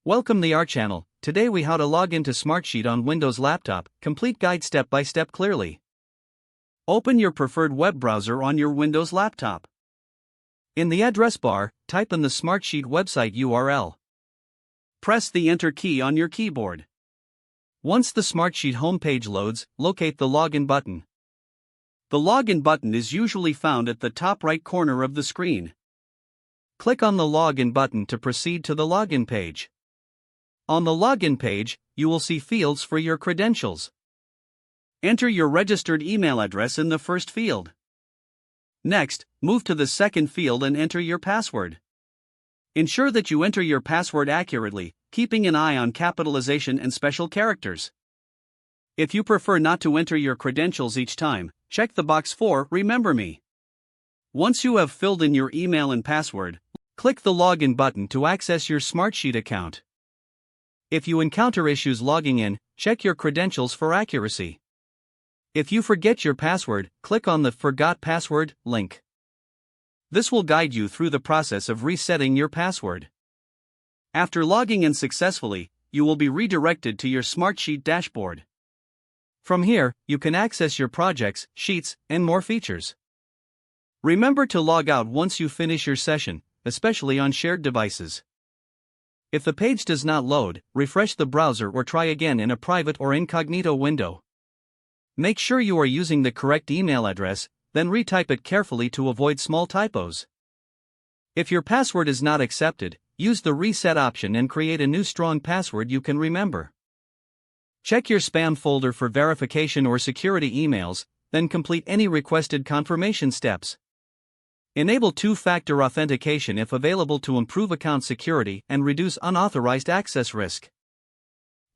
Welcome to our channel. Today we how to log into Smartsheet on Windows laptop, complete guide step by step clearly. Open your preferred web browser on your Windows laptop. In the address bar, type in the Smartsheet website URL. Press the Enter key on your keyboard. Once the Smartsheet homepage loads, locate the Login button. The Login button is usually found at the top right corner of the screen. Click on the Login button to proceed to the login page. On the login page, you will see fields for your credentials. Enter your registered email address in the first field. Next, move to the second field and enter your password. Ensure that you enter your password accurately, keeping an eye on capitalization and special characters. If you prefer not to enter your credentials each time, check the box for Remember Me. Once you have filled in your email and password, click the Login button to access your Smartsheet account. If you encounter issues logging in, check your credentials for accuracy. If you forget your password, click on the Forgot Password link. This will guide you through the process of resetting your password. After logging in successfully, you will be redirected to your Smartsheet dashboard. From here, you can access your projects, sheets, and more features. Remember to log out once you finish your session, especially on shared devices. If the page does not load, refresh the browser or try again in a private or incognito window. Make sure you are using the correct email address, then retype it carefully to avoid small typos. If your password is not accepted, use the reset option and create a new strong password you can remember. Check your spam folder for verification or security emails, then complete any requested confirmation steps. Enable two-factor authentication if available to improve account security and reduce unauthorized access risk.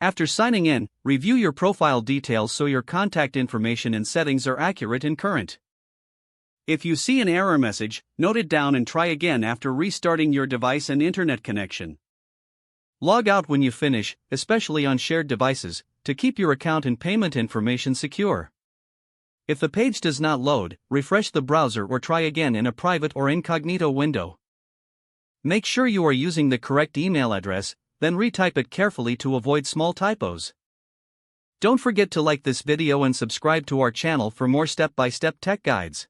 After signing in, review your profile details so your contact information and settings are accurate and current. If you see an error message, note it down and try again after restarting your device and internet connection. Log out when you finish, especially on shared devices, to keep your account and payment information secure. If the page does not load, refresh the browser or try again in a private or incognito window. Make sure you are using the correct email address, then retype it carefully to avoid small typos. Don't forget to like this video and subscribe to our channel for more step-by-step tech guides.